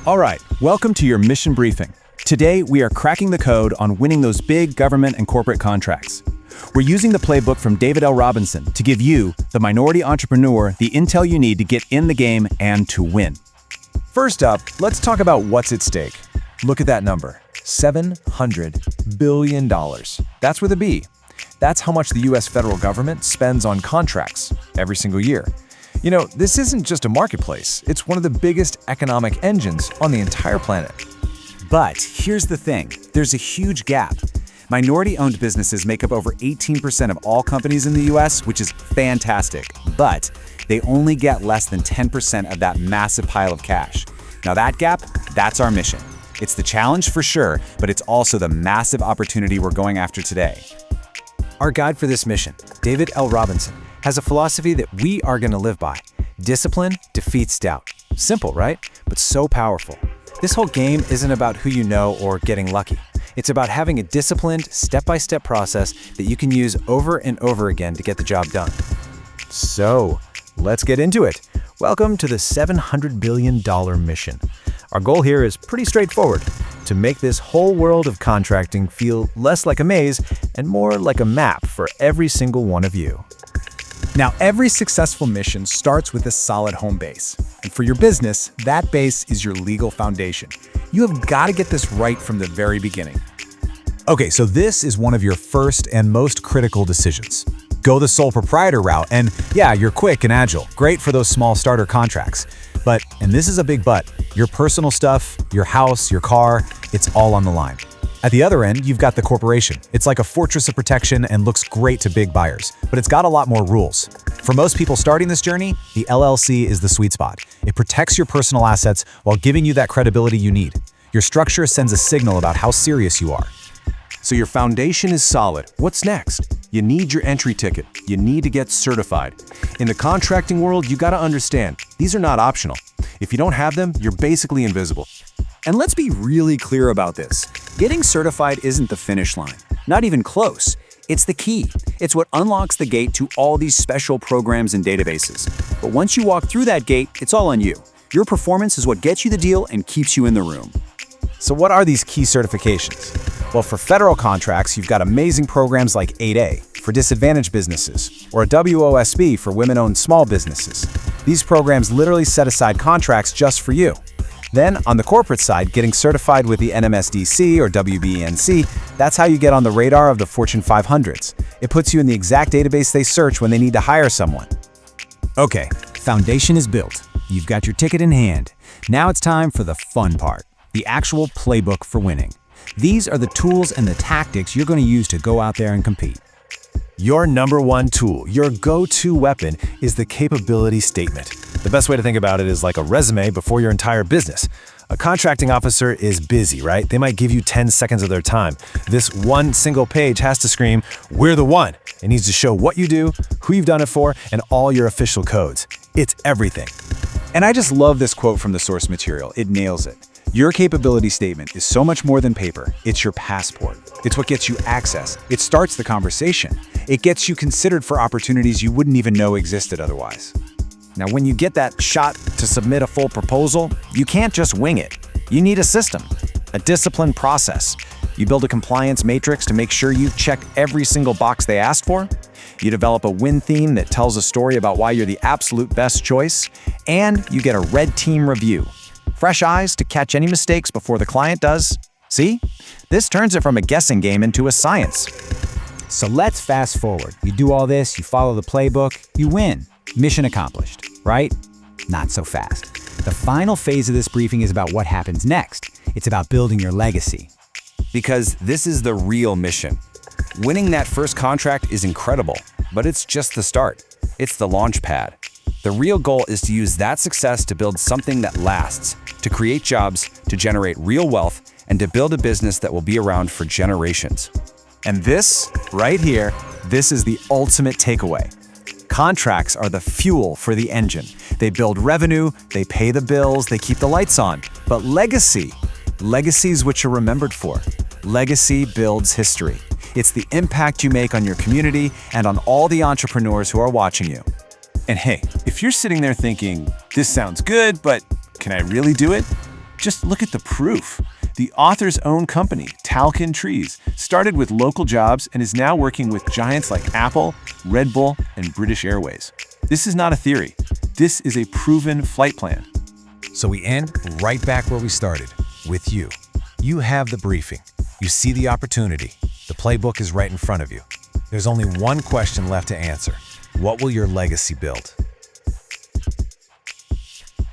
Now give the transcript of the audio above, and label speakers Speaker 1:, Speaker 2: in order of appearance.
Speaker 1: All right, welcome to your mission briefing. Today, we are cracking the code on winning those big government and corporate contracts. We're using the playbook from David L. Robinson to give you, the minority entrepreneur, the intel you need to get in the game and to win.
Speaker 2: First up, let's talk about what's at stake. Look at that number, $700 billion. That's with a B. That's how much the US federal government spends on contracts every single year. You know, this isn't just a marketplace. It's one of the biggest economic engines on the entire planet.
Speaker 3: But here's the thing, there's a huge gap. Minority-owned businesses make up over 18% of all companies in the US, which is fantastic, but they only get less than 10% of that massive pile of cash. Now that gap, that's our mission. It's the challenge for sure, but it's also the massive opportunity we're going after today.
Speaker 2: Our guide for this mission, David L. Robinson, has a philosophy that we are going to live by. Discipline defeats doubt. Simple, right? But so powerful. This whole game isn't about who you know or getting lucky. It's about having a disciplined, step-by-step process that you can use over and over again to get the job done. So, let's get into it. Welcome to the $700 billion mission. Our goal here is pretty straightforward, to make this whole world of contracting feel less like a maze and more like a map for every single one of you.
Speaker 1: Now, every successful mission starts with a solid home base. And for your business, that base is your legal foundation. You have got to get this right from the very beginning.
Speaker 4: Okay, so this is one of your first and most critical decisions. Go the sole proprietor route, and yeah, you're quick and agile. Great for those small starter contracts. But, and this is a big but, your personal stuff, your house, your car, it's all on the line. At the other end, you've got the corporation. It's like a fortress of protection and looks great to big buyers, but it's got a lot more rules. For most people starting this journey, the LLC is the sweet spot. It protects your personal assets while giving you that credibility you need. Your structure sends a signal about how serious you are.
Speaker 5: So your foundation is solid. What's next? You need your entry ticket. You need to get certified. In the contracting world, you got to understand, these are not optional. If you don't have them, you're basically invisible.
Speaker 3: And let's be really clear about this. Getting certified isn't the finish line, not even close. It's the key. It's what unlocks the gate to all these special programs and databases. But once you walk through that gate, it's all on you. Your performance is what gets you the deal and keeps you in the room.
Speaker 4: So what are these key certifications? Well, for federal contracts, you've got amazing programs like 8A for disadvantaged businesses, or a WOSB for women-owned small businesses. These programs literally set aside contracts just for you. Then, on the corporate side, getting certified with the NMSDC or WBENC, that's how you get on the radar of the Fortune 500s. It puts you in the exact database they search when they need to hire someone.
Speaker 3: Okay, foundation is built. You've got your ticket in hand. Now it's time for the fun part, the actual playbook for winning. These are the tools and the tactics you're going to use to go out there and compete.
Speaker 4: Your number one tool, your go-to weapon, is the capability statement. The best way to think about it is like a resume before your entire business. A contracting officer is busy, right? They might give you 10 seconds of their time. This one single page has to scream, "We're the one." It needs to show what you do, who you've done it for, and all your official codes. It's everything.
Speaker 3: And I just love this quote from the source material. It nails it. Your capability statement is so much more than paper. It's your passport. It's what gets you access. It starts the conversation. It gets you considered for opportunities you wouldn't even know existed otherwise. Now, when you get that shot to submit a full proposal, you can't just wing it. You need a system, a disciplined process. You build a compliance matrix to make sure you've checked every single box they asked for. You develop a win theme that tells a story about why you're the absolute best choice. And you get a red team review. Fresh eyes to catch any mistakes before the client does. See? This turns it from a guessing game into a science. So let's fast forward. You do all this, you follow the playbook, you win. Mission accomplished, right? Not so fast. The final phase of this briefing is about what happens next. It's about building your legacy.
Speaker 5: Because this is the real mission. Winning that first contract is incredible, but it's just the start. It's the launch pad. The real goal is to use that success to build something that lasts, to create jobs, to generate real wealth, and to build a business that will be around for generations.
Speaker 3: And this, right here, this is the ultimate takeaway. Contracts are the fuel for the engine. They build revenue, they pay the bills, they keep the lights on. But legacy is what you're remembered for. Legacy builds history. It's the impact you make on your community and on all the entrepreneurs who are watching you.
Speaker 5: And hey, if you're sitting there thinking, this sounds good, but can I really do it?
Speaker 1: Just look at the proof. The author's own company, Tal-Kin Trees, started with local jobs and is now working with giants like Apple, Red Bull, and British Airways. This is not a theory. This is a proven flight plan.
Speaker 4: So we end right back where we started, with you. You have the briefing. You see the opportunity. The playbook is right in front of you. There's only one question left to answer. What will your legacy build?